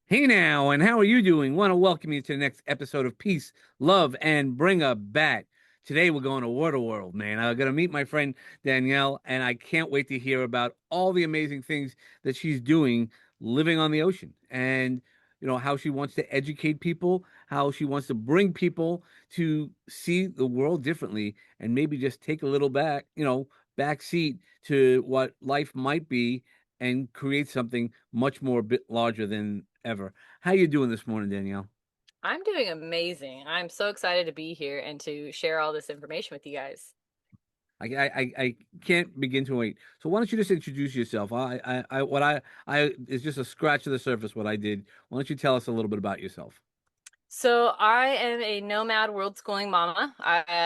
Hey now, and how are you doing? Want to welcome you to the next episode of Peace, Love, and Bring a Bat. Today we're going to Waterworld, man. I'm gonna meet my friend Danielle, and I can't wait to hear about all the amazing things that she's doing living on the ocean, and how she wants to educate people, how she wants to bring people to see the world differently, and maybe just take a little back seat to what life might be and create something much more bit larger than ever. How you doing this morning, Danielle? I'm doing amazing. I'm so excited to be here and to share all this information with you guys. I can't begin to wait. So why don't you just introduce yourself? What I is just a scratch of the surface what I did. Why don't you tell us a little bit about yourself? So I am a nomad world schooling mama.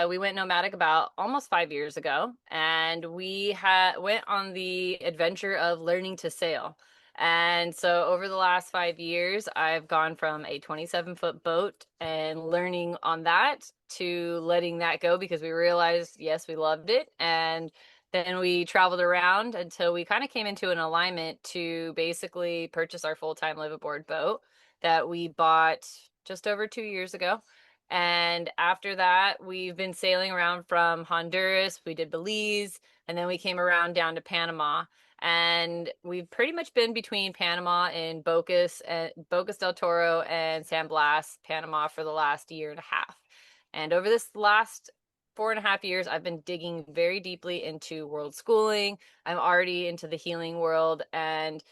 We went nomadic about almost 5 years ago, and we had went on the adventure of learning to sail. And so over the last 5 years, I've gone from a 27-foot boat and learning on that to letting that go because we realized, yes, we loved it. And then we traveled around until we kind of came into an alignment to basically purchase our full-time live aboard boat that we bought just over 2 years ago. And after that, we've been sailing around from Honduras. We did Belize, and then we came around down to Panama. And we've pretty much been between Panama and Bocas del Toro and San Blas, Panama for the last year and a half. And over this last 4.5 years, I've been digging very deeply into world schooling. I'm already into the healing world, and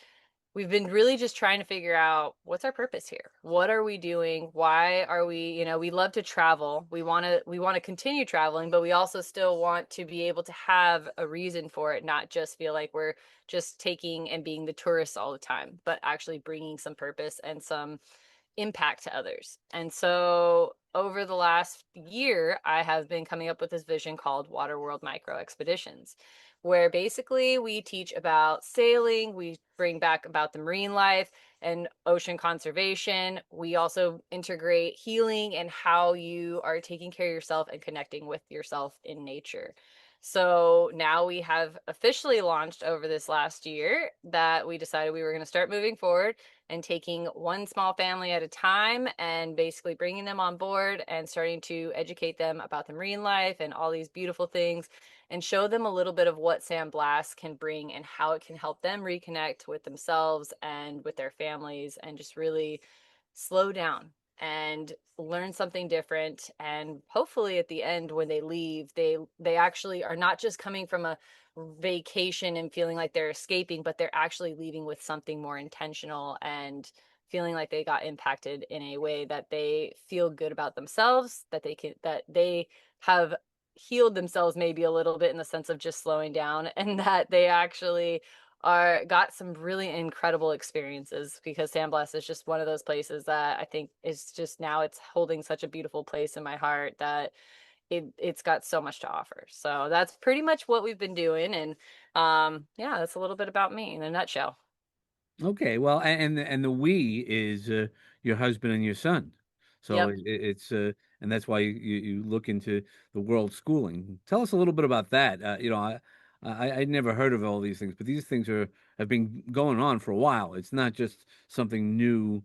we've been really just trying to figure out what's our purpose here. What are we doing? Why are we love to travel. We want to continue traveling, but we also still want to be able to have a reason for it, not just feel like we're just taking and being the tourists all the time, but actually bringing some purpose and some impact to others. And so over the last year, I have been coming up with this vision called Waterworld Micro Expeditions, where basically we teach about sailing, we bring back about the marine life and ocean conservation. We also integrate healing and how you are taking care of yourself and connecting with yourself in nature. So now we have officially launched over this last year that we decided we were going to start moving forward and taking one small family at a time and basically bringing them on board and starting to educate them about the marine life and all these beautiful things and show them a little bit of what San Blas can bring and how it can help them reconnect with themselves and with their families and just really slow down and learn something different. And hopefully at the end when they leave, they actually are not just coming from a vacation and feeling like they're escaping, but they're actually leaving with something more intentional and feeling like they got impacted in a way that they feel good about themselves, that they have healed themselves maybe a little bit in the sense of just slowing down, and that they actually are got some really incredible experiences, because San Blas is just one of those places that I think is just, now it's holding such a beautiful place in my heart that it's got so much to offer. So that's pretty much what we've been doing. And yeah, that's a little bit about me in a nutshell. Okay, well, and the we is your husband and your son, so Yep. it's and that's why you look into the world schooling. Tell us a little bit about that. I'd never heard of all these things, but these things have been going on for a while. It's not just something new.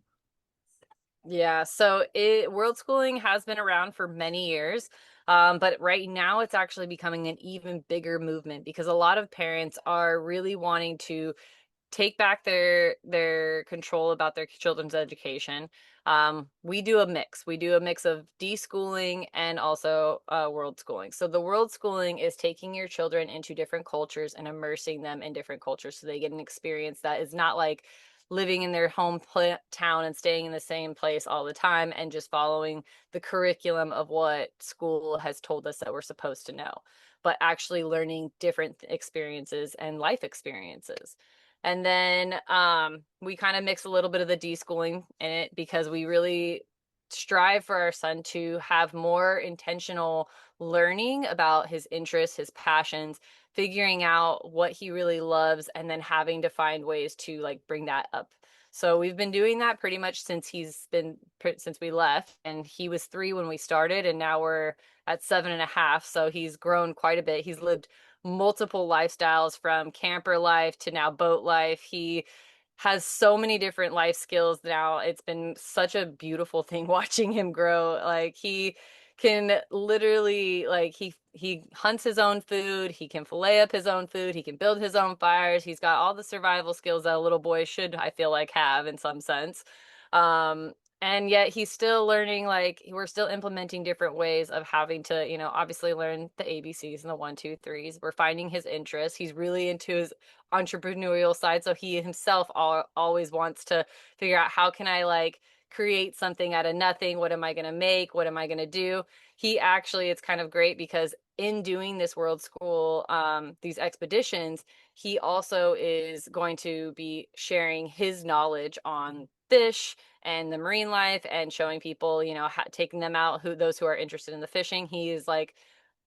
Yeah, so world schooling has been around for many years, but right now it's actually becoming an even bigger movement because a lot of parents are really wanting to take back their control about their children's education. We do a mix. We do a mix of deschooling and also world schooling. So the world schooling is taking your children into different cultures and immersing them in different cultures so they get an experience that is not like living in their town and staying in the same place all the time and just following the curriculum of what school has told us that we're supposed to know, but actually learning different experiences and life experiences. And then we kind of mix a little bit of the deschooling in it because we really strive for our son to have more intentional learning about his interests, his passions, figuring out what he really loves, and then having to find ways to like bring that up. So we've been doing that pretty much since we left, and he was 3 when we started, and now we're at 7.5. So he's grown quite a bit. He's lived multiple lifestyles from camper life to now boat life. He has so many different life skills now. It's been such a beautiful thing watching him grow. Like he can literally like he hunts his own food, he can fillet up his own food, he can build his own fires. He's got all the survival skills that a little boy should, I feel like, have in some sense. Um and yet he's still learning, like we're still implementing different ways of having to, obviously learn the ABCs and the one, two, threes. We're finding his interests. He's really into his entrepreneurial side, so he himself always wants to figure out how can I like create something out of nothing. What am I going to make? What am I going to do? He actually, it's kind of great because in doing this world school, these expeditions, he also is going to be sharing his knowledge on fish and the marine life and showing people, taking them out, those who are interested in the fishing. He is like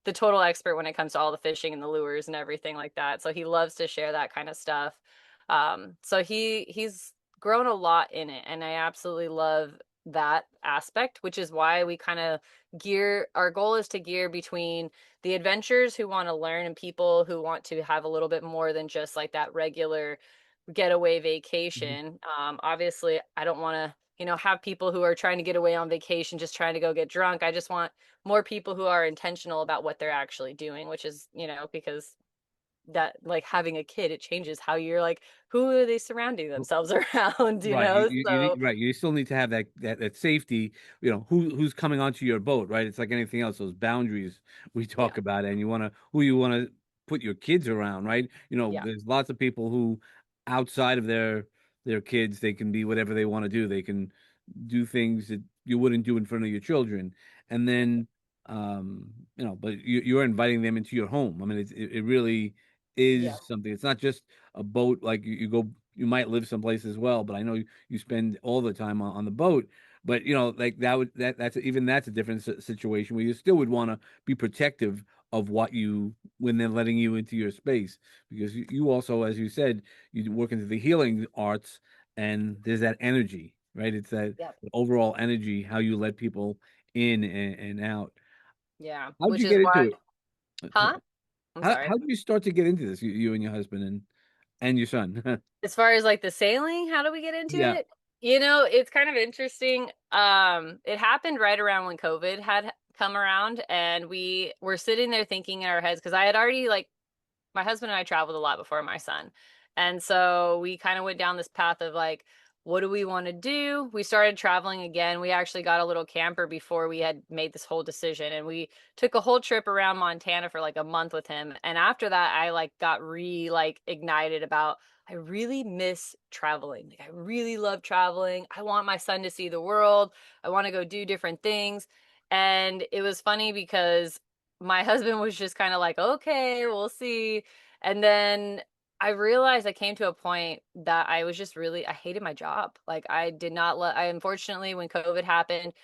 the total expert when it comes to all the fishing and the lures and everything like that. So he loves to share that kind of stuff. So he's grown a lot in it, and I absolutely love that aspect, which is why we kind of gear our goal is to gear between the adventurers who want to learn and people who want to have a little bit more than just like that regular getaway Mhm. vacation. Obviously, I don't want to, have people who are trying to get away on vacation just trying to go get drunk. I just want more people who are intentional about what they're actually doing, which is, because that like having a kid, it changes how you're like, who are they surrounding themselves around, Right. You, So right. You still need to have that safety, who's coming onto your boat, right? It's like anything else, those boundaries we yeah, talk about, and who you want to put your kids around, right? yeah, There's lots of people who outside of their kids, they can be whatever they want to do. They can do things that you wouldn't do in front of your children. And then but you're inviting them into your home. I mean, it really yeah, is something. It's not just a boat, like you go, you might live someplace as well, but I know you spend all the time on the boat. But like that's a different situation where you still would want to be protective of what you when they're letting you into your space, because you also, as you said, you work into the healing arts, and there's that energy, right? It's that yeah, overall energy, how you let people in and out. yeah, How'd which you is get why, into it? huh? I'm How sorry. did you start to get into this, you and your husband and your son? As far as like the sailing, how do we get into Yeah. it? It's kind of interesting. It happened right around when COVID had come around, and we were sitting there thinking in our heads because I had already like my husband and I traveled a lot before my son. And so we kind of went down this path of like, what do we want to do? We started traveling again. We actually got a little camper before we had made this whole decision. And we took a whole trip around Montana for like a month with him. And after that, I like got like ignited about I really miss traveling. Like I really love traveling. I want my son to see the world. I want to go do different things. And it was funny because my husband was just kind of like, okay, we'll see. And then I realized I came to a point that I was just really, I hated my job. Like I did not let, I unfortunately, when COVID happened,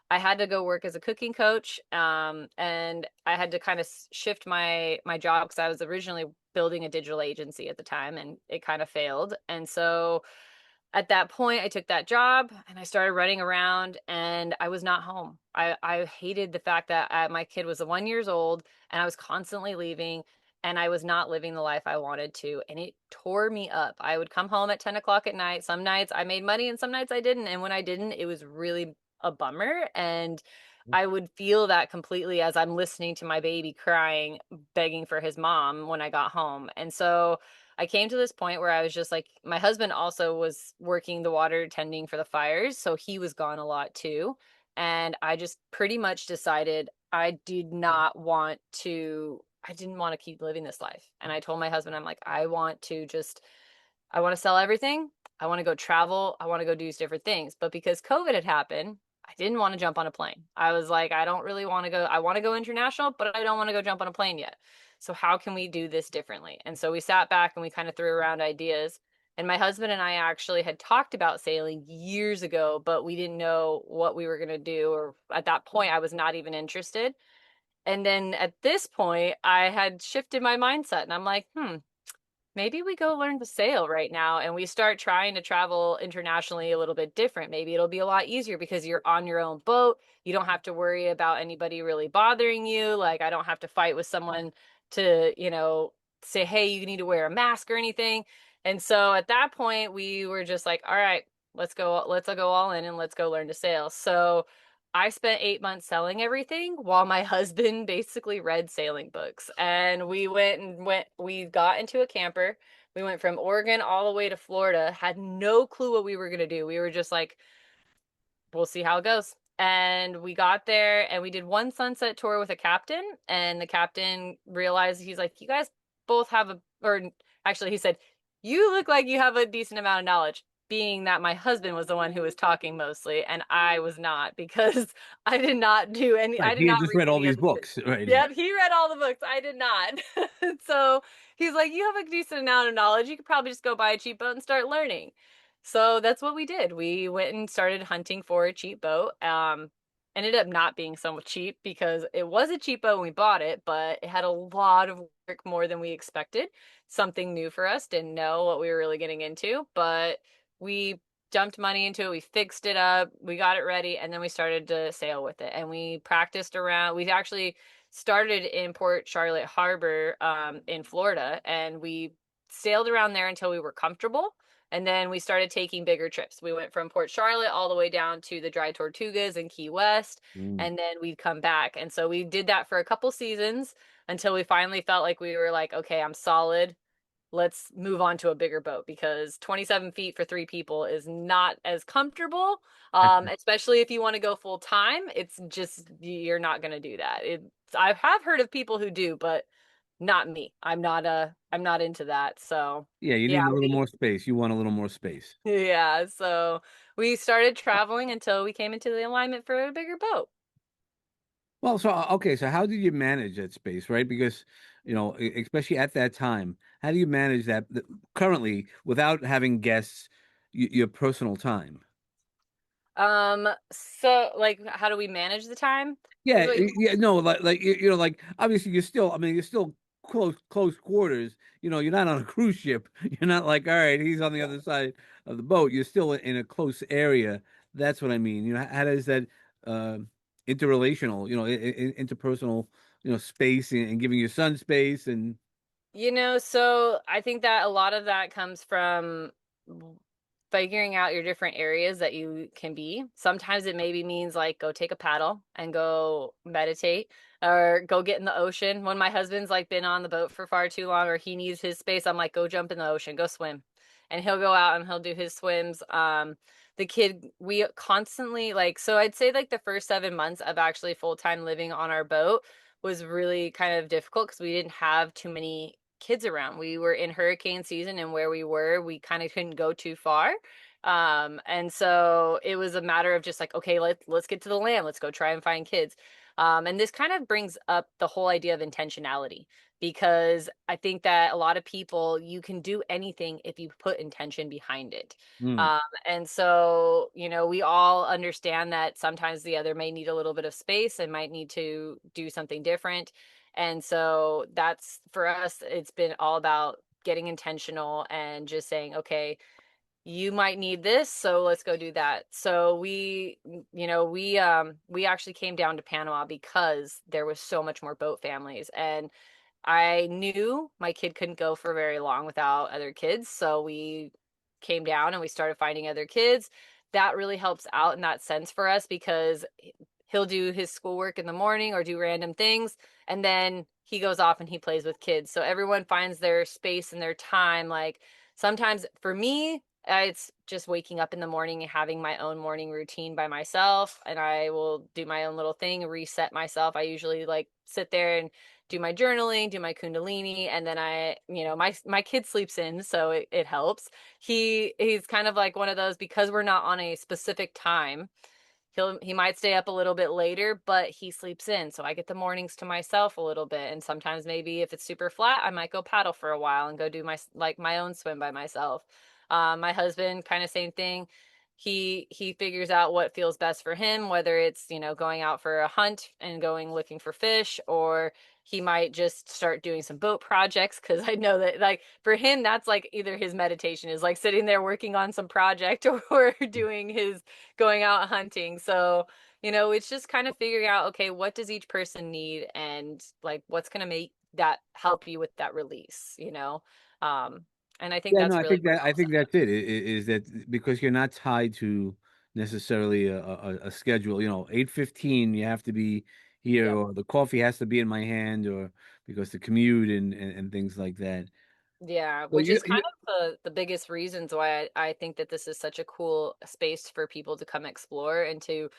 I had to go work as a cooking coach. And I had to kind of shift my job because I was originally building a digital agency at the time and it kind of failed. And so at that point, I took that job and I started running around and I was not home. I hated the fact that my kid was 1 years old and I was constantly leaving and I was not living the life I wanted to. And it tore me up. I would come home at 10 o'clock at night. Some nights I made money and some nights I didn't. And when I didn't, it was really a bummer. And I would feel that completely as I'm listening to my baby crying, begging for his mom when I got home. And so I came to this point where I was just like, my husband also was working the water tending for the fires, so he was gone a lot too. And I just pretty much decided I didn't want to keep living this life. And I told my husband, I'm like, I want to sell everything. I want to go travel. I want to go do different things. But because COVID had happened, I didn't want to jump on a plane. I was like, I don't really want to go. I want to go international, but I don't want to go jump on a plane yet. So, how can we do this differently? And so we sat back and we kind of threw around ideas. And my husband and I actually had talked about sailing years ago, but we didn't know what we were going to do. Or at that point, I was not even interested. And then at this point, I had shifted my mindset and I'm like, maybe we go learn to sail right now and we start trying to travel internationally a little bit different. Maybe it'll be a lot easier because you're on your own boat. You don't have to worry about anybody really bothering you. Like, I don't have to fight with someone to, say, hey, you need to wear a mask or anything. And so at that point, we were just like, all right, let's go all in and let's go learn to sail. So I spent 8 months selling everything while my husband basically read sailing books. And we got into a camper. We went from Oregon all the way to Florida, had no clue what we were going to do. We were just like, we'll see how it goes. And we got there and we did one sunset tour with a captain. And the captain realized, he's like, you guys both have or actually, he said, you look like you have a decent amount of knowledge. Being that my husband was the one who was talking mostly, and I was not because Right. I did He had not just read read all any of these the books, right? Yep, he read all the books. I did not. So he's like, you have a decent amount of knowledge. You could probably just go buy a cheap boat and start learning. So that's what we did. We went and started hunting for a cheap boat. Ended up not being so cheap because it was a cheap boat when we bought it, but it had a lot of work more than we expected. Something new for us, didn't know what we were really getting into, but we dumped money into it. We fixed it up, we got it ready, and then we started to sail with it. And we practiced around. We actually started in Port Charlotte Harbor in Florida, and we sailed around there until we were comfortable. And then we started taking bigger trips. We went from Port Charlotte all the way down to the Dry Tortugas in Key West, Mm. and then we'd come back. And so we did that for a couple seasons until we finally felt like we were like, okay, I'm solid. Let's move on to a bigger boat because 27 feet for three people is not as comfortable. Especially if you want to go full time. It's just, you're not going to do that. I have heard of people who do, but not me. I'm not into that. So Yeah, you yeah, need a little more space. You want a little more space. yeah. So we started traveling until we came into the alignment for a bigger boat. Well, so okay, so how did you manage that space, right? Because, especially at that time, how do you manage that currently without having guests, your personal time? So like, how do we manage the time? Is Yeah, what you yeah, no, like like obviously you're still close quarters. You're not on a cruise ship. You're not like, all right, he's on the other side of the boat. You're still in a close area. That's what I mean. How does that uh, interrelational, interpersonal, space and giving your son space and So I think that a lot of that comes from figuring out your different areas that you can be. Sometimes it maybe means like go take a paddle and go meditate or go get in the ocean. When my husband's like been on the boat for far too long or he needs his space, I'm like, go jump in the ocean, go swim. And he'll go out and he'll do his swims. The kid, we constantly like, so I'd say like the first 7 months of actually full-time living on our boat was really kind of difficult because we didn't have too many kids around. We were in hurricane season, and where we were, we kind of couldn't go too far. And so it was a matter of just like, okay, let's get to the land. Let's go try and find kids. And this kind of brings up the whole idea of intentionality because I think that a lot of people, you can do anything if you put intention behind it. mm, Um, and so, we all understand that sometimes the other may need a little bit of space and might need to do something different. And so that's for us, it's been all about getting intentional and just saying, okay, you might need this, so let's go do that. So we actually came down to Panama because there was so much more boat families. And I knew my kid couldn't go for very long without other kids. So we came down and we started finding other kids. That really helps out in that sense for us because he'll do his schoolwork in the morning or do random things. And then he goes off and he plays with kids. So everyone finds their space and their time. Like sometimes for me, it's just waking up in the morning and having my own morning routine by myself. And I will do my own little thing, reset myself. I usually like sit there and do my journaling, do my kundalini, and then my kid sleeps in, so it helps. He's kind of like one of those because we're not on a specific time. He might stay up a little bit later, but he sleeps in, so I get the mornings to myself a little bit. And sometimes maybe if it's super flat, I might go paddle for a while and go do my own swim by myself. My husband, kind of same thing. He figures out what feels best for him, whether it's going out for a hunt and going looking for fish, or he might just start doing some boat projects because I know that like for him that's like either his meditation is like sitting there working on some project or doing his going out hunting. So, it's just kind of figuring out, okay, what does each person need and like what's going to make that help you with that release. Um, And I think Yeah, no, that's I really think what that it I all think that's it. Is that because you're not tied to necessarily a schedule. 8:15 you have to be here, Yep. or the coffee has to be in my hand, or because the commute and things like that. Yeah, So which is kind of the biggest reasons why I think that this is such a cool space for people to come explore and to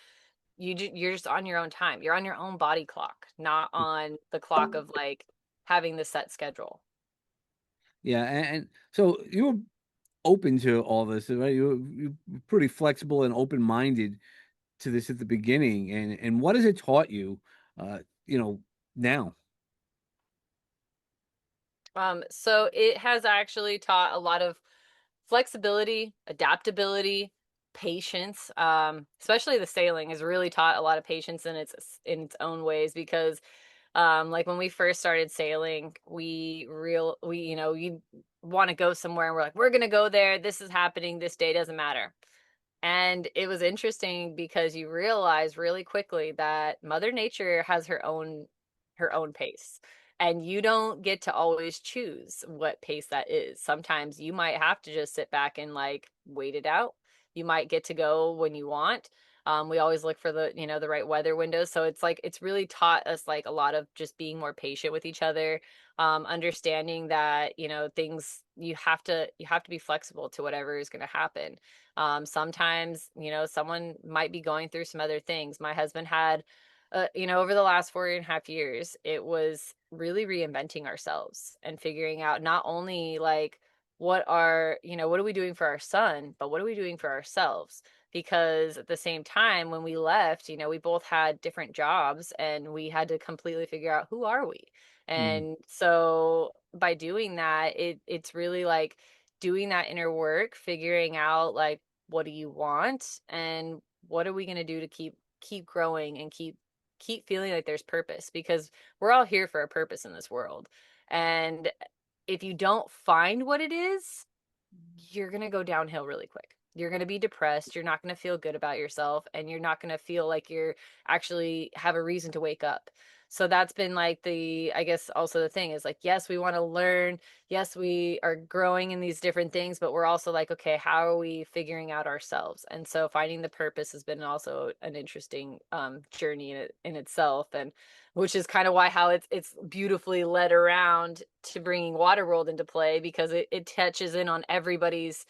you're just on your own time. You're on your own body clock, not on the clock of like having the set schedule. yeah, and so you were open to all this, right? You're pretty flexible and open-minded to this at the beginning, and what has it taught you, uh, you know, now? So it has actually taught a lot of flexibility, adaptability, patience. Especially the sailing has really taught a lot of patience in its own ways because like when we first started sailing, we you want to go somewhere and we're like, we're gonna go there, this is happening, this day doesn't matter. And it was interesting because you realize really quickly that Mother Nature has her own pace. And you don't get to always choose what pace that is. Sometimes you might have to just sit back and like wait it out. You might get to go when you want. We always look for the right weather windows. So it's like it's really taught us like a lot of just being more patient with each other, understanding that, things you have to be flexible to whatever is going to happen. Sometimes, someone might be going through some other things. My husband had, over the last 4.5 years, it was really reinventing ourselves and figuring out not only like what are we doing for our son, but what are we doing for ourselves? Because at the same time, when we left, we both had different jobs and we had to completely figure out who are we? Mm. And so by doing that, it's really like doing that inner work, figuring out like what do you want and what are we going to do to keep growing and keep feeling like there's purpose because we're all here for a purpose in this world. And if you don't find what it is, you're going to go downhill really quick. You're going to be depressed. You're not going to feel good about yourself and you're not going to feel like you're actually have a reason to wake up. So that's been like I guess also the thing is like, yes, we want to learn. Yes, we are growing in these different things, but we're also like, okay, how are we figuring out ourselves? And so finding the purpose has been also an interesting journey in itself. And which is kind of why how it's beautifully led around to bringing Waterworld into play because it touches in on everybody's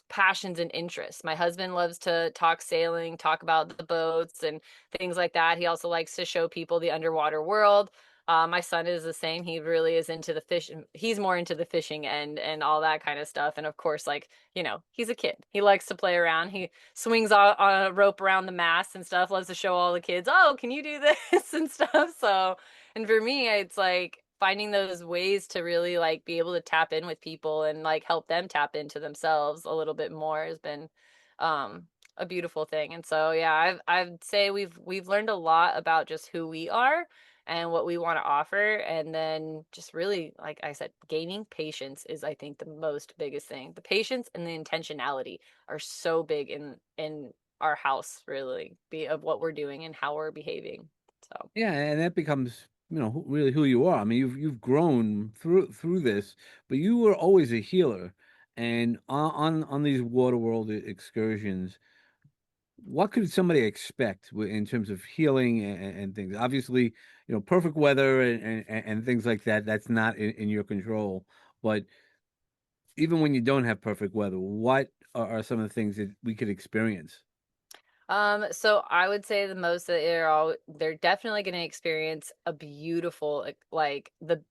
passions and interests. My husband loves to talk sailing, talk about the boats and things like that. He also likes to show people the underwater world. My son is the same. He really is into the fish. He's more into the fishing and all that kind of stuff. And of course, like, he's a kid. He likes to play around. He swings on a rope around the mast and stuff, loves to show all the kids, oh, can you do this and stuff. So, and for me, it's like finding those ways to really like be able to tap in with people and like help them tap into themselves a little bit more has been um a beautiful thing. And so yeah, I'd say we've learned a lot about just who we are and what we want to offer, and then just really like I said, gaining patience is I think the most biggest thing. The patience and the intentionality are so big in our house, really be of what we're doing and how we're behaving. So Yeah, and that becomes, really who you are. I mean, you've grown through this, but you were always a healer. And on these water excursions, what could somebody expect in terms of healing and things? Obviously, perfect weather and things like that, that's not in your control. But even when you don't have perfect weather, what are some of the things that we could experience? So I would say the most that they're definitely going to experience a beautiful like the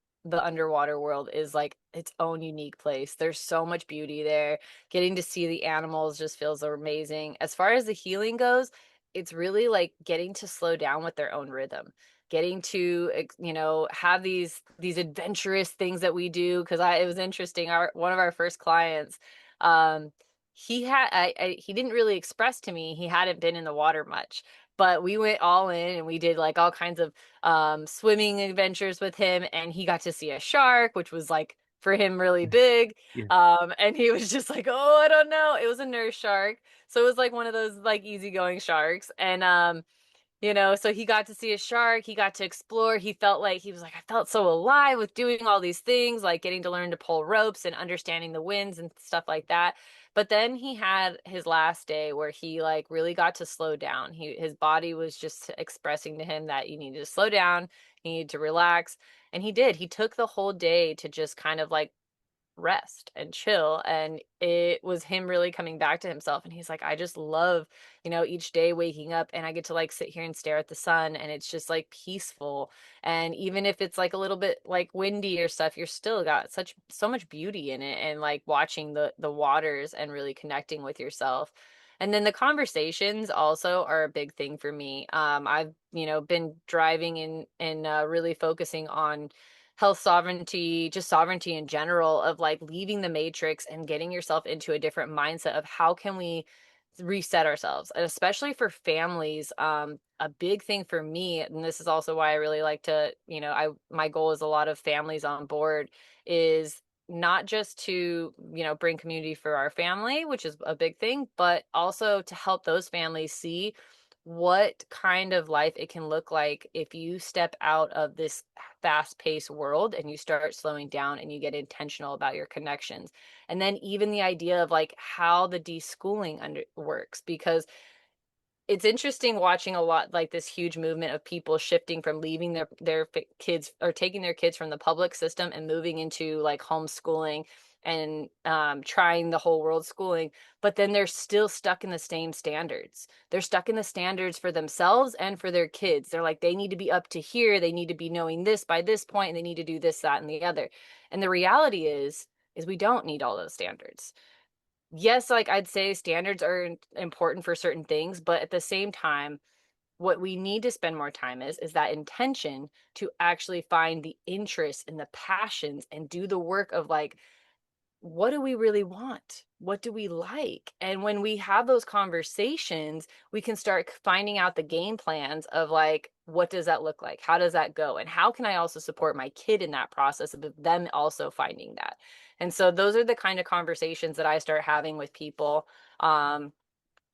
underwater world is like its own unique place. There's so much beauty there. Getting to see the animals just feels amazing. As far as the healing goes, it's really like getting to slow down with their own rhythm. Getting to have these adventurous things that we do because I it was interesting. Our one of our first clients um he didn't really express to me he hadn't been in the water much, but we went all in and we did like all kinds of swimming adventures with him, and he got to see a shark, which was like for him really big. Yeah. And he was just like, oh, I don't know, it was a nurse shark, so it was like one of those like easygoing sharks. And So he got to see a shark, he got to explore, he felt like he was like, I felt so alive with doing all these things, like getting to learn to pull ropes and understanding the winds and stuff like that. But then he had his last day where he like really got to slow down. His body was just expressing to him that you need to slow down, you need to relax. And he did. He took the whole day to just kind of like rest and chill, and it was him really coming back to himself. And he's like, I just love, each day waking up and I get to like sit here and stare at the sun, and it's just like peaceful. And even if it's like a little bit like windy or stuff, you're still got so much beauty in it, and like watching the waters and really connecting with yourself. And then the conversations also are a big thing for me. I've been driving and really focusing on health sovereignty, just sovereignty in general, of like leaving the matrix and getting yourself into a different mindset of how can we reset ourselves. And especially for families, a big thing for me, and this is also why I really like to, I my goal is a lot of families on board, is not just to, bring community for our family, which is a big thing, but also to help those families see what kind of life it can look like if you step out of this fast-paced world and you start slowing down and you get intentional about your connections. And then even the idea of like how the deschooling works, because it's interesting watching a lot like this huge movement of people shifting from leaving their kids or taking their kids from the public system and moving into like homeschooling and trying the whole world schooling, but then they're still stuck in the same standards. They're stuck in the standards for themselves and for their kids. They're like, they need to be up to here, they need to be knowing this by this point, and they need to do this, that, and the other. And the reality is we don't need all those standards. Yes, like I'd say standards are important for certain things, but at the same time, what we need to spend more time is that intention to actually find the interest and the passions and do the work of like, what do we really want? What do we like? And when we have those conversations, we can start finding out the game plans of like, what does that look like? How does that go? And how can I also support my kid in that process of them also finding that? And so those are the kind of conversations that I start having with people. I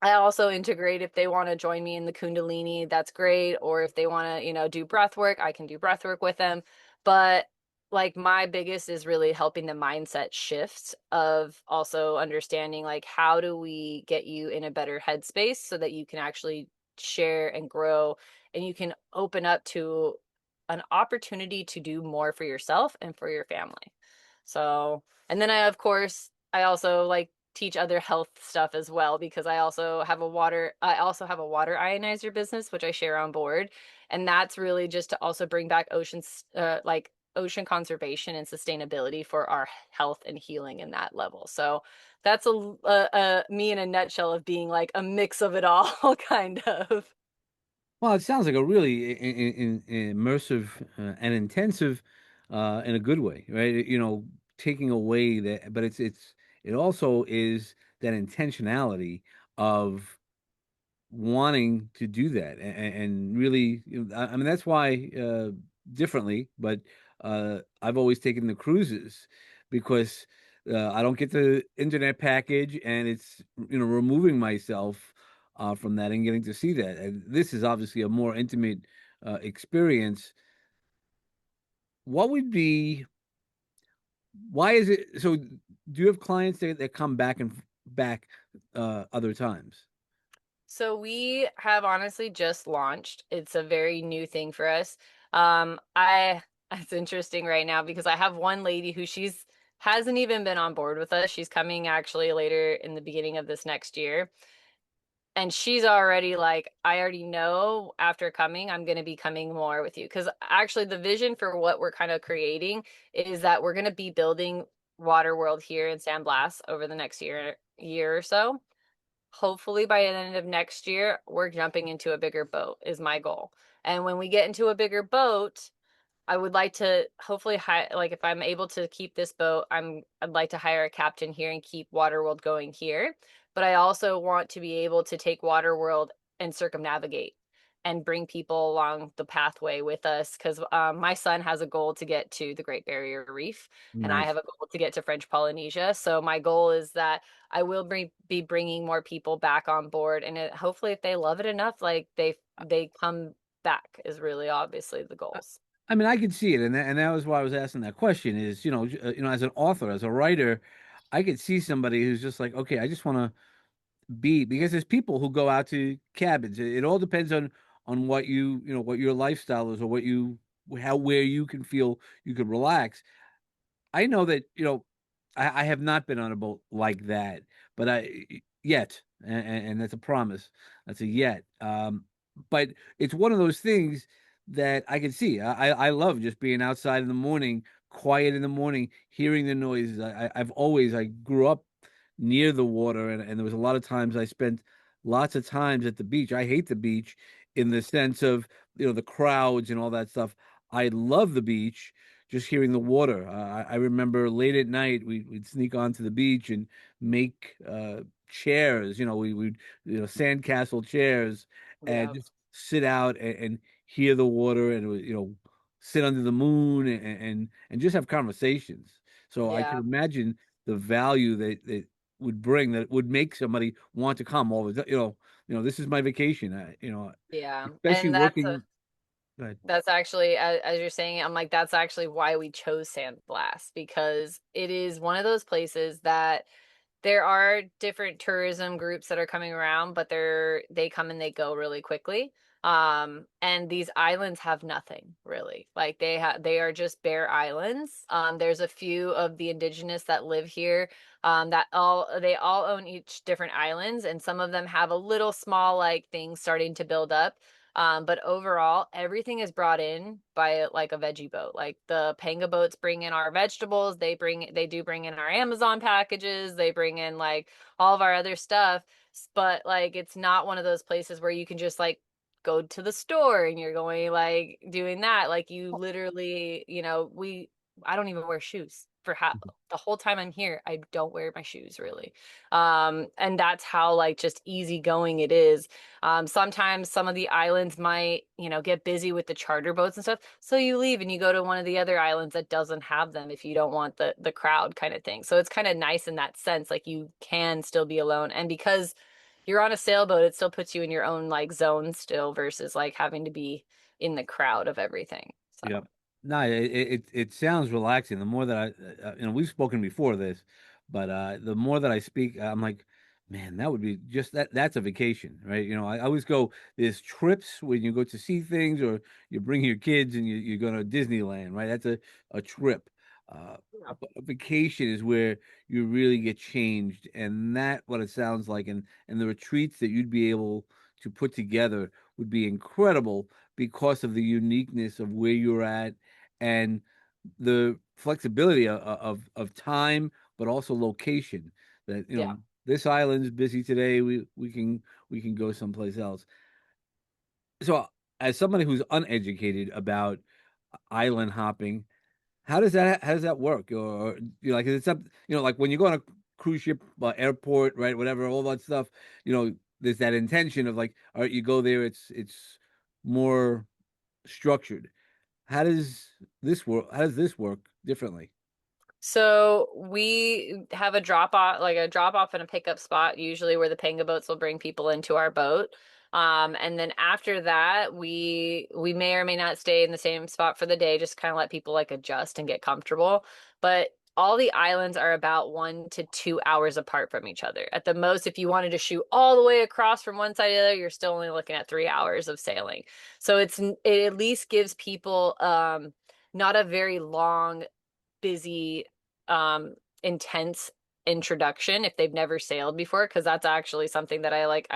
also integrate if they want to join me in the Kundalini, that's great. Or if they want to, do breath work, I can do breath work with them. But like my biggest is really helping the mindset shifts of also understanding like how do we get you in a better headspace so that you can actually share and grow, and you can open up to an opportunity to do more for yourself and for your family. So, and then I also like teach other health stuff as well, because I also have a water ionizer business which I share on board, and that's really just to also bring back like ocean conservation and sustainability for our health and healing in that level. So that's a me in a nutshell of being like a mix of it all kind of. Well, it sounds like a really immersive and intensive, in a good way, right? Taking away that, but it also is that intentionality of wanting to do that and really, I mean, that's why differently, but I've always taken the cruises because I don't get the internet package, and it's removing myself from that and getting to see that. And this is obviously a more intimate experience. What would be Why is it so? Do you have clients that come back and back other times? So we have honestly just launched. It's a very new thing for us. I It's interesting right now because I have one lady who she's hasn't even been on board with us. She's coming actually later in the beginning of this next year. And she's already like, I already know after coming, I'm going to be coming more with you. Because actually, the vision for what we're kind of creating is that we're going to be building Water World here in San Blas over the next year or so. Hopefully by the end of next year, we're jumping into a bigger boat is my goal. And when we get into a bigger boat, I would like to hopefully like if I'm able to keep this boat, I'd like to hire a captain here and keep Waterworld going here. But I also want to be able to take Waterworld and circumnavigate. and bring people along the pathway with us because my son has a goal to get to the Great Barrier Reef, and I Nice. have a goal to get to French Polynesia. So my goal is that I will be bringing more people back on board, and hopefully, if they love it enough, like they come back is really obviously the goals. I mean, I could see it, and that was why I was asking that question. Is as an author, as a writer, I could see somebody who's just like, okay, I just want to be because there's people who go out to cabins. It all depends on what what your lifestyle is or what you how where you can feel you can relax. I know that, I have not been on a boat like that, but yet, and that's a promise. That's a yet. But it's one of those things that I can see. I love just being outside in the morning, quiet in the morning, hearing the noises. I grew up near the water, and there was a lot of times I spent lots of times at the beach. I hate the beach in the sense of, the crowds and all that stuff. I love the beach just hearing the water. I remember late at night we'd sneak onto the beach and make chairs. We'd sandcastle chairs and Yeah. just sit out and hear the water and sit under the moon and just have conversations. So I could Yeah. imagine the value that would bring that would make somebody want to come all the time. This is my vacation. Yeah. Especially And that's a working. Go ahead. That's actually, as you're saying it, I'm like, that's actually why we chose Sandblast because it is one of those places that there are different tourism groups that are coming around, but they come and they go really quickly. And these islands have nothing really. Like they are just bare islands. There's a few of the indigenous that live here, they all own each different islands, and some of them have a little small like things starting to build up. But overall, everything is brought in by like a veggie boat. Like the panga boats bring in our vegetables. They do bring in our Amazon packages. They bring in like all of our other stuff. But like, it's not one of those places where you can just like go to the store and you're going like doing that. Like you literally, I don't even wear shoes for the whole time I'm here. I don't wear my shoes really. And that's how like just easygoing it is. Sometimes some of the islands might, get busy with the charter boats and stuff. So you leave and you go to one of the other islands that doesn't have them if you don't want the crowd kind of thing. So it's kind of nice in that sense. Like you can still be alone. And because you're on a sailboat, it still puts you in your own like zone still versus like having to be in the crowd of everything. Yep. So No, it sounds relaxing. The more that we've spoken before this, but the more that I speak, I'm like, man, that would be just that's a vacation, right? I always go, there's trips when you go to see things or you bring your kids and you go to Disneyland, right? That's a trip. Uh, yeah. but a vacation is where you really get changed, and that what it sounds like, and the retreats that you'd be able to put together would be incredible because of the uniqueness of where you're at and the flexibility of time, but also location. That Yeah. this island's busy today. We can go someplace else. So, as somebody who's uneducated about island hopping, how does that work? Or like is it something like when you go on a cruise ship, airport, right? Whatever, all that stuff. There's that intention of like, all right, you go there. It's more structured. How does this work differently? So we have a drop off, like a drop off and a pickup spot, usually where the panga boats will bring people into our boat. And then after that, we may or may not stay in the same spot for the day, just kind of let people like adjust and get comfortable. But all the islands are about 1 to 2 hours apart from each other. At the most, if you wanted to shoot all the way across from one side to the other, you're still only looking at 3 hours of sailing. So it at least gives people not a very long busy, intense introduction if they've never sailed before, because that's actually something that I like.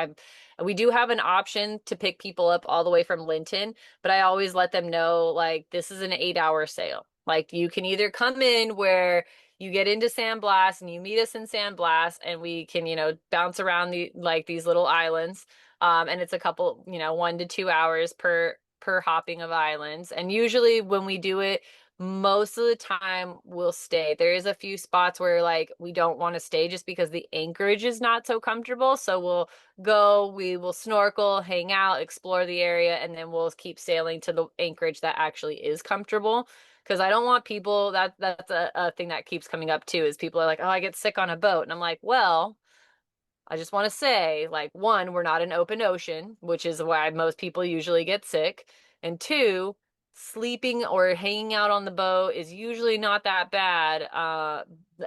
We do have an option to pick people up all the way from Linton, but I always let them know like this is an 8 hour sail. Like you can either come in where you get into San Blas and you meet us in San Blas and we can, bounce around these little islands. And it's a couple, 1 to 2 hours per hopping of islands. And usually when we do it, Most of the time we'll stay. There is a few spots where like we don't want to stay just because the anchorage is not so comfortable. So we'll go, we will snorkel, hang out, explore the area, and then we'll keep sailing to the anchorage that actually is comfortable. Because I don't want people that's a thing that keeps coming up too, is people are like, oh, I get sick on a boat. And I'm like, well, I just want to say, like, one, we're not an open ocean, which is why most people usually get sick. And two, sleeping or hanging out on the boat is usually not that bad,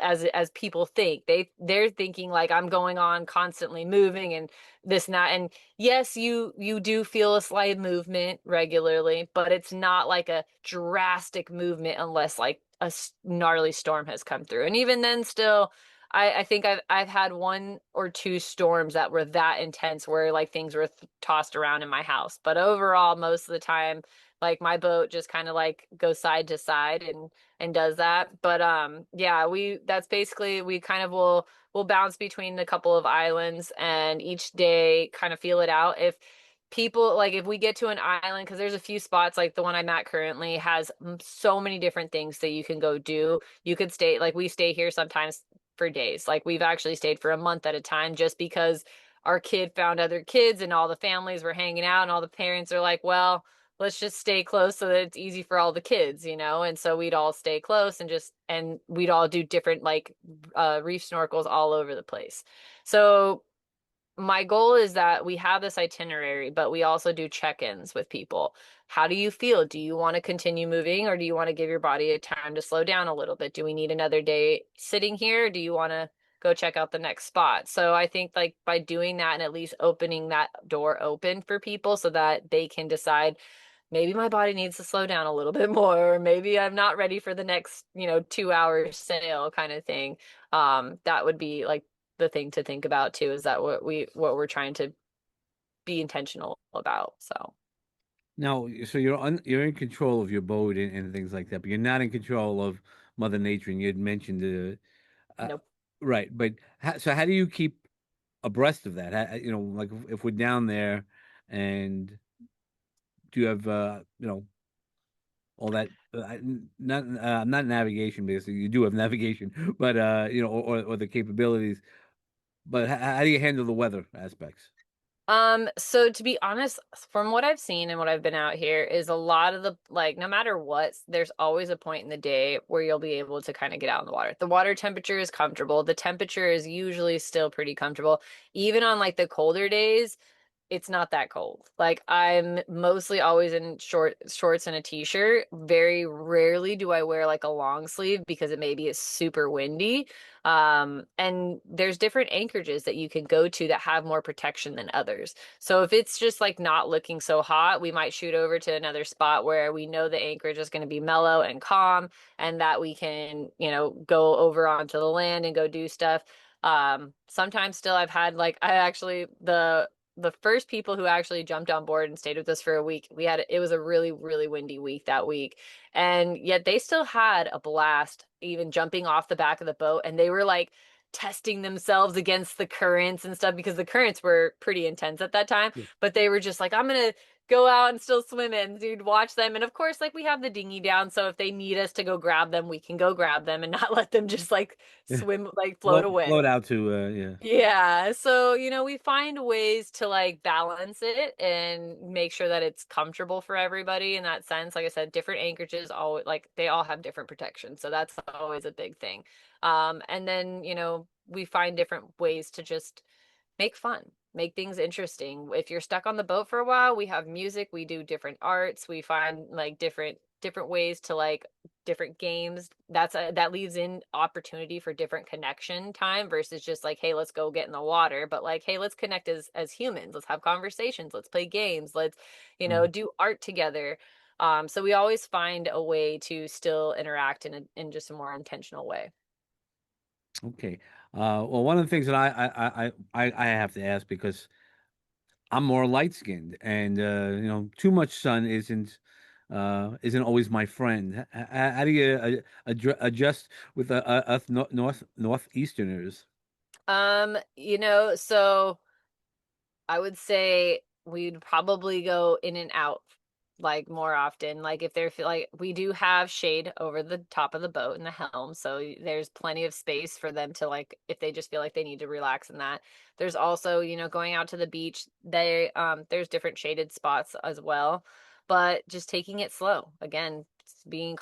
as people think. They're thinking like I'm going on constantly moving and this and that. And yes, you do feel a slight movement regularly, but it's not like a drastic movement unless like a gnarly storm has come through. And even then, still I think I've had one or two storms that were that intense where like things were tossed around in my house. But overall, most of the time, like my boat just kind of like goes side to side and does that. But yeah, we that's basically we kind of will bounce between a couple of islands and each day kind of feel it out. If people like if we get to an island, because there's a few spots like the one I'm at currently has so many different things that you can go do. You could stay like we stay here sometimes for days. Like we've actually stayed for a month at a time just because our kid found other kids and all the families were hanging out and all the parents are like, well, let's just stay close so that it's easy for all the kids, you know? And so we'd all stay close and we'd all do different like reef snorkels all over the place. So my goal is that we have this itinerary, but we also do check-ins with people. How do you feel? Do you want to continue moving or do you want to give your body a time to slow down a little bit? Do we need another day sitting here? Do you want to go check out the next spot? So I think like by doing that and at least opening that door open for people so that they can decide maybe my body needs to slow down a little bit more, or maybe I'm not ready for the next, 2 hour sail kind of thing. That would be like the thing to think about too, is that what we're trying to be intentional about. So Now, so you're in control of your boat and things like that, but you're not in control of Mother Nature. And you had mentioned nope. right, but so how do you keep abreast of that? Like if we're down there, and do you have all that not navigation, because you do have navigation, but or the capabilities. But how do you handle the weather aspects? So to be honest, from what I've seen and what I've been out here is a lot of the like no matter what, there's always a point in the day where you'll be able to kind of get out in the water. The water temperature is comfortable. The temperature is usually still pretty comfortable. Even on like the colder days, it's not that cold. Like I'm mostly always in shorts and a t-shirt. Very rarely do I wear like a long sleeve because it maybe is super windy. And there's different anchorages that you can go to that have more protection than others. So if it's just like not looking so hot, we might shoot over to another spot where we know the anchorage is going to be mellow and calm and that we can, go over onto the land and go do stuff. Sometimes still I've had like I actually the first people who actually jumped on board and stayed with us for a week, it was a really, really windy week that week. And yet they still had a blast even jumping off the back of the boat. And they were like testing themselves against the currents and stuff because the currents were pretty intense at that time. Yeah. But they were just like, I'm going to go out and still swim in, dude, watch them. And of course, like we have the dinghy down. So if they need us to go grab them, we can go grab them and not let them just like Yeah. swim, like float away. Float out to yeah. Yeah, so we find ways to like balance it and make sure that it's comfortable for everybody in that sense. Like I said, different anchorages all like they all have different protections, so that's always a big thing. And then we find different ways to just make fun, make things interesting. If you're stuck on the boat for a while, we have music, we do different arts, we find like different ways to like different games. That leaves in opportunity for different connection time versus just like, hey, let's go get in the water, but like, hey, let's connect as humans. Let's have conversations, let's play games, let's, Mhm. do art together. So we always find a way to still interact in just a more intentional way. Okay. Well, one of the things that I have to ask, because I'm more light skinned, and too much sun isn't always my friend. How do you adjust with us northeasterners? So I would say we'd probably go in and out. like more often. Like if they're like we do have shade over the top of the boat and the helm, so there's plenty of space for them to like if they just feel like they need to relax in that. There's also, going out to the beach, there's different shaded spots as well. But just taking it slow. Again, being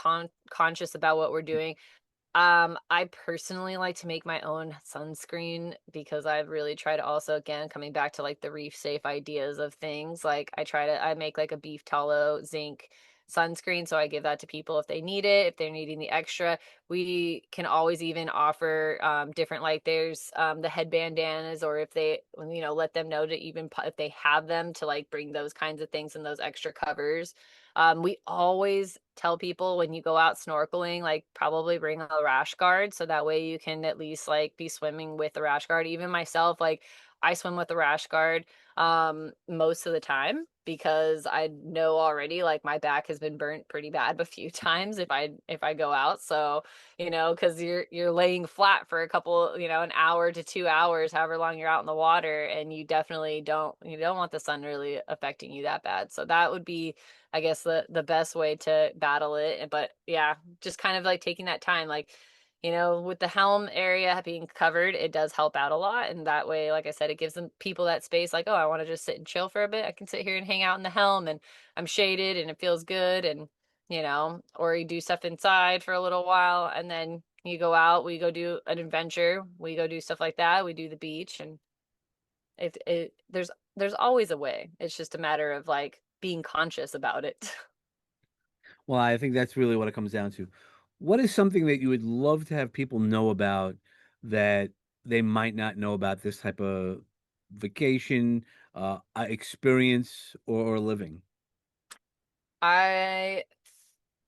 conscious about what we're doing. I personally like to make my own sunscreen because I've really tried to also, again, coming back to like the reef safe ideas of things. Like I make like a beef tallow zinc sunscreen. So I give that to people if they need it, if they're needing the extra. We can always even offer different, like there's the head bandanas, or if they, let them know to even, if they have them, to like bring those kinds of things and those extra covers. We always tell people when you go out snorkeling, like probably bring a rash guard so that way you can at least like be swimming with a rash guard. Even myself, like I swim with a rash guard most of the time because I know already like my back has been burnt pretty bad a few times if I go out. So, because you're laying flat for a couple, an hour to 2 hours, however long you're out in the water, and you definitely don't want the sun really affecting you that bad. So that would be, I guess, the best way to battle it. But yeah, just kind of like taking that time, like, with the helm area being covered, it does help out a lot. And that way, like I said, it gives them people that space, like, oh, I want to just sit and chill for a bit. I can sit here and hang out in the helm and I'm shaded and it feels good. And, or you do stuff inside for a little while and then you go out, we go do an adventure, we go do stuff like that, we do the beach, and there's always a way. It's just a matter of like being conscious about it. Well, I think that's really what it comes down to. What is something that you would love to have people know about that they might not know about this type of vacation, experience, or living? I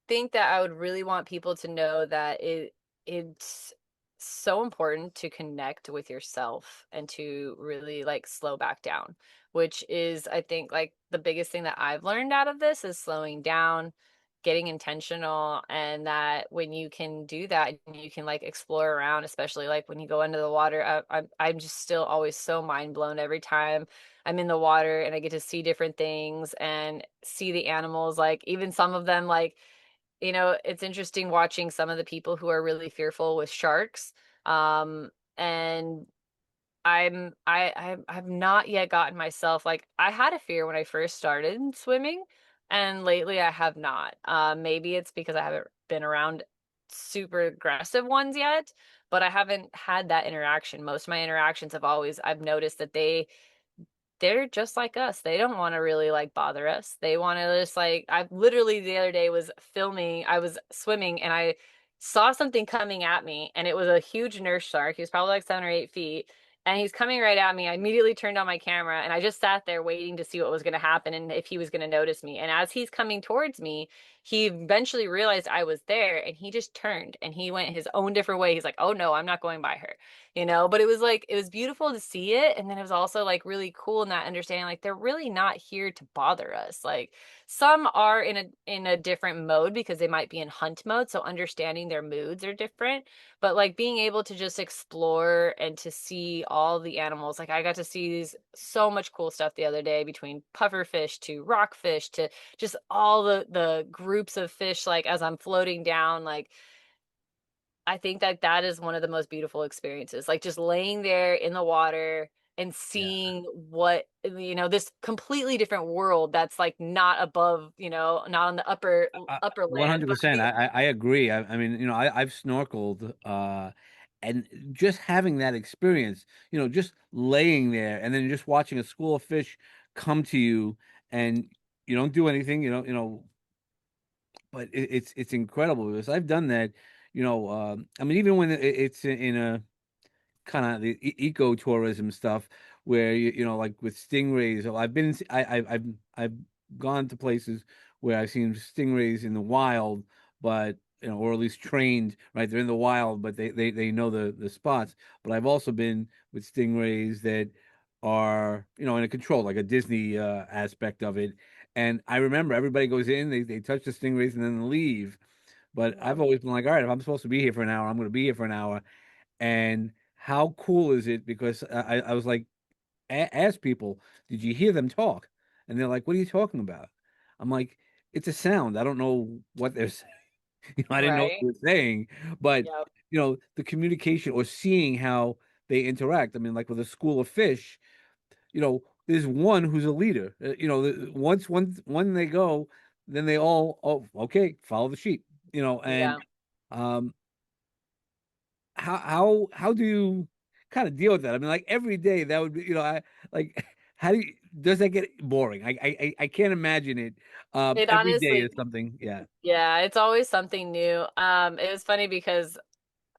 think that I would really want people to know that it's so important to connect with yourself and to really like slow back down, which is, I think, like the biggest thing that I've learned out of this is slowing down, getting intentional, and that when you can do that, you can like explore around, especially like when you go into the water. I'm just still always so mind blown every time I'm in the water and I get to see different things and see the animals, like even some of them, like, it's interesting watching some of the people who are really fearful with sharks. And I've not yet gotten myself, like I had a fear when I first started swimming, and lately I have not. Maybe it's because I haven't been around super aggressive ones yet, but I haven't had that interaction. Most of my interactions have always, I've noticed that they're just like us. They don't want to really like bother us. They want to just like, I literally the other day was filming, I was swimming and I saw something coming at me, and it was a huge nurse shark. He was probably like 7 or 8 feet, and he's coming right at me. I immediately turned on my camera and I just sat there waiting to see what was going to happen and if he was going to notice me. And as he's coming towards me, he eventually realized I was there and he just turned and he went his own different way. He's like, oh no, I'm not going by her, but it was like it was beautiful to see it, and then it was also like really cool in that understanding, like they're really not here to bother us. Like some are in a different mode because they might be in hunt mode, so understanding their moods are different. But like being able to just explore and to see all the animals, like I got to see so much cool stuff the other day, between pufferfish to rockfish to just all the groups of fish, like as I'm floating down, like I think that that is one of the most beautiful experiences, like just laying there in the water and Yeah. seeing what, this completely different world that's like not above, not on the upper land, but 100%. I agree. I mean, I've snorkeled, and just having that experience, just laying there and then just watching a school of fish come to you, and you don't do anything, but it's incredible because I've done that, I mean, even when it's in a kind of the ecotourism stuff where like with stingrays. So I've been I've gone to places where I've seen stingrays in the wild, but or at least trained, right? They're in the wild, but they know the spots. But I've also been with stingrays that are in a control, like a Disney aspect of it. And I remember everybody goes in, they touch the stingrays and then leave. But yeah. I've always been like, all right, if I'm supposed to be here for an hour, I'm going to be here for an hour. And how cool is it? Because I was like, ask people, did you hear them talk? And they're like, what are you talking about? I'm like, it's a sound. I don't know what they're saying. I didn't know what Right. they were saying, but Yep. the communication or seeing how they interact. I mean, like with a school of fish, there's one who's a leader. Once one they go, then they all, oh, okay, follow the sheep. And Yeah. um, how do you kind of deal with that? I mean, like every day that would be, I like how do you does that get boring? I can't imagine it. It Every day is honestly, something. Yeah. yeah, it's always something new. It was funny because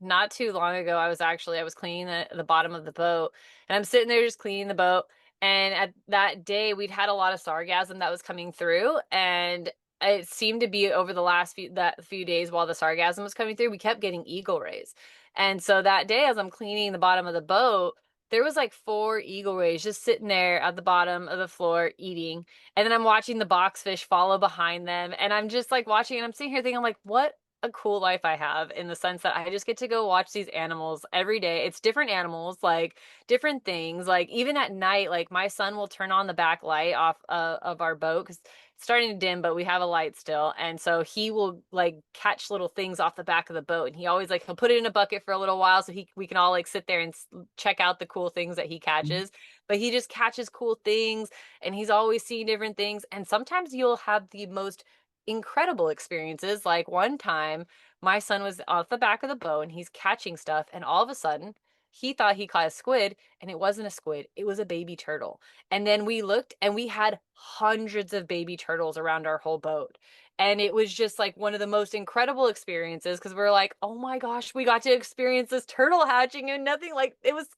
not too long ago, I was cleaning the bottom of the boat, and I'm sitting there just cleaning the boat. And at that day, we'd had a lot of sargassum that was coming through, and it seemed to be over the last few days while the sargassum was coming through, we kept getting eagle rays. And so that day, as I'm cleaning the bottom of the boat, there was like four eagle rays just sitting there at the bottom of the floor eating. And then I'm watching the boxfish follow behind them, and I'm just like watching, and I'm sitting here thinking, I'm like, what a cool life I have in the sense that I just get to go watch these animals every day. It's different animals, like different things. Like even at night, like my son will turn on the back light off of our boat because it's starting to dim, but we have a light still. And so he will like catch little things off the back of the boat, and he always like he'll put it in a bucket for a little while so we can all like sit there and check out the cool things that he catches. But he just catches cool things, and he's always seeing different things. And sometimes you'll have the most incredible experiences. Like one time, my son was off the back of the boat and he's catching stuff, and all of a sudden, he thought he caught a squid, and it wasn't a squid, it was a baby turtle. And then we looked, and we had hundreds of baby turtles around our whole boat. And it was just like one of the most incredible experiences because we're like, oh my gosh, we got to experience this turtle hatching, and nothing like it was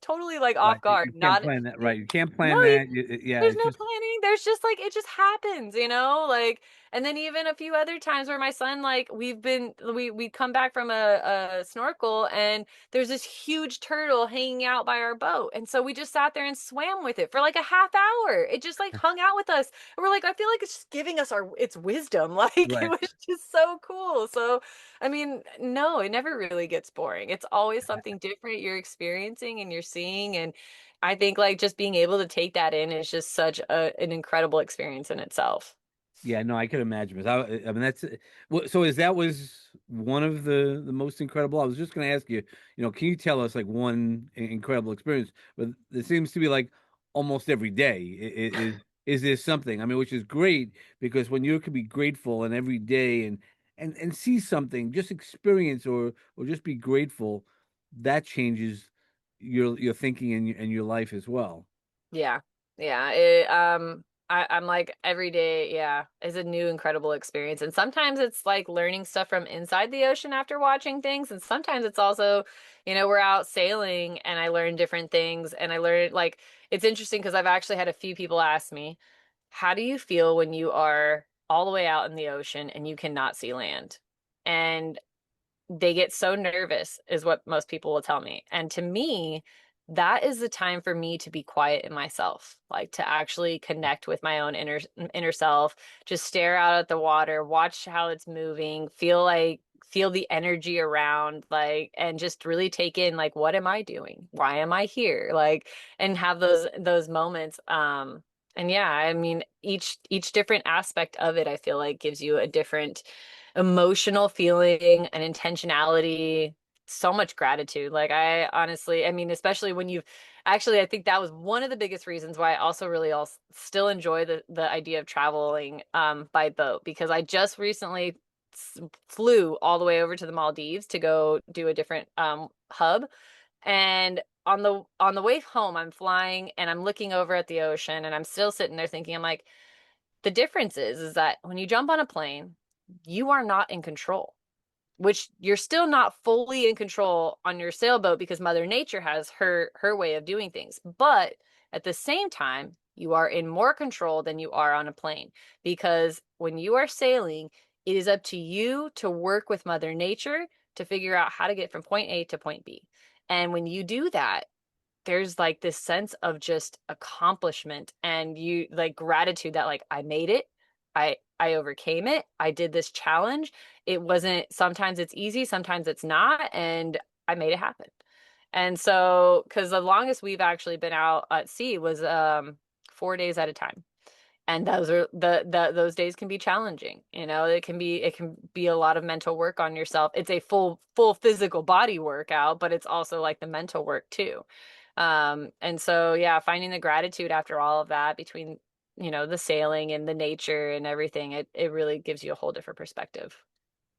totally like Right. off guard. You can't Not plan that. Right. You can't no, plan that. Yeah. there's It's no just planning. There's just like it just happens, like. And then even a few other times where my son, like, we come back from a snorkel, and there's this huge turtle hanging out by our boat, and so we just sat there and swam with it for like a half hour. It just like hung out with us, and we're like, I feel like it's just giving us its wisdom. Like it right. was just so cool. So I mean, no, it never really gets boring. It's always something different you're experiencing and you're seeing. And I think like just being able to take that in is just such an incredible experience in itself. Yeah, no, I could imagine. I mean, so is that was one of the most incredible. I was just going to ask you, can you tell us like one incredible experience? But it seems to be like almost every day is there something? I mean, which is great because when you can be grateful and every day and see something, just experience or just be grateful, that changes your thinking and your life as well. Yeah. Yeah. I'm like every day, yeah, is a new incredible experience. And sometimes it's like learning stuff from inside the ocean after watching things. And sometimes it's also, we're out sailing and I learn different things. And I learned like it's interesting because I've actually had a few people ask me, how do you feel when you are all the way out in the ocean and you cannot see land? And they get so nervous is what most people will tell me. And to me, that is the time for me to be quiet in myself, like to actually connect with my own inner self, just stare out at the water, watch how it's moving, feel the energy around, like, and just really take in like what am I doing? Why am I here? Like, and have those moments. And yeah, I mean each different aspect of it I feel like gives you a different emotional feeling and intentionality, so much gratitude. Like I honestly, I mean, especially when you've actually, I think that was one of the biggest reasons why I also really also still enjoy the idea of traveling by boat because I just recently flew all the way over to the Maldives to go do a different hub. And on the way home, I'm flying and I'm looking over at the ocean and I'm still sitting there thinking, I'm like, the difference is that when you jump on a plane, you are not in control, which you're still not fully in control on your sailboat because Mother Nature has her way of doing things. But at the same time, you are in more control than you are on a plane because when you are sailing, it is up to you to work with Mother Nature to figure out how to get from point A to point B. And when you do that, there's like this sense of just accomplishment and you like gratitude that like I made it. I overcame it. I did this challenge. It wasn't sometimes it's easy, sometimes it's not, and I made it happen. And so cuz the longest we've actually been out at sea was 4 days at a time. And those are the those days can be challenging. It can be a lot of mental work on yourself. It's a full physical body workout, but it's also like the mental work too. And so yeah, finding the gratitude after all of that between, the sailing and the nature and everything, it really gives you a whole different perspective.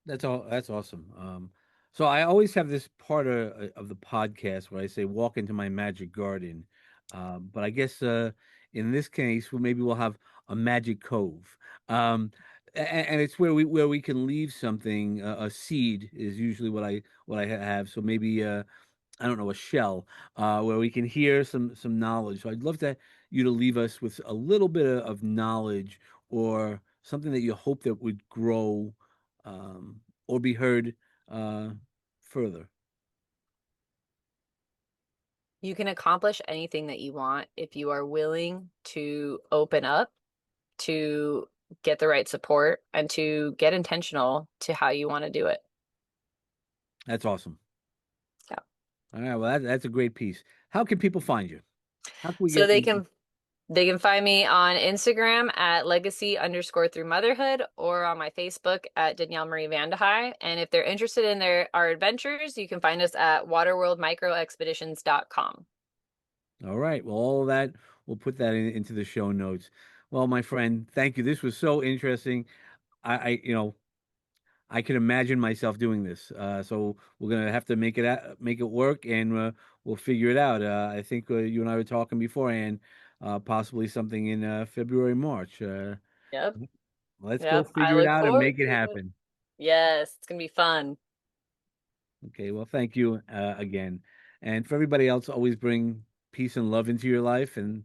That's all. That's awesome. So I always have this part of the podcast where I say, "Walk into my magic garden," but I guess in this case, well, maybe we'll have a magic cove, and it's where we can leave something. A seed is usually what I have. So maybe I don't know, a shell, where we can hear some knowledge. So I'd love you to leave us with a little bit of knowledge or something that you hope that would grow, or be heard uh, further. You can accomplish anything that you want if you are willing to open up, to get the right support, and to get intentional to how you want to do it. That's awesome. Yeah. All right, well that's a great piece. How can people find you? How can we So get? they can find me on Instagram at legacy underscore through motherhood, or on my Facebook at Danielle Marie Vandehei. And if they're interested in our adventures, you can find us at waterworldmicroexpeditions.com. All right, well all of that we'll put that into the show notes. Well, my friend, thank you. This was so interesting. I can imagine myself doing this. So we're gonna have to make it work, and we'll figure it out. I think you and I were talking beforehand, possibly something in February, March. Yep. Let's go Yep. I figure it look out and forward make it to it. happen. Yes, it's gonna be fun. Okay. Well, thank you again, and for everybody else, always bring peace and love into your life. And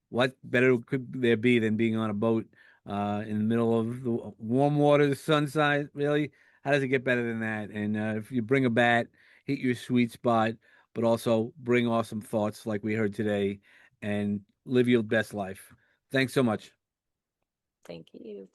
what better could there be than being on a boat in the middle of the warm water, the sunshine? Really, how does it get better than that? And if you bring a bat, hit your sweet spot, but also bring awesome thoughts like we heard today, and live your best life. Thanks so much. Thank you.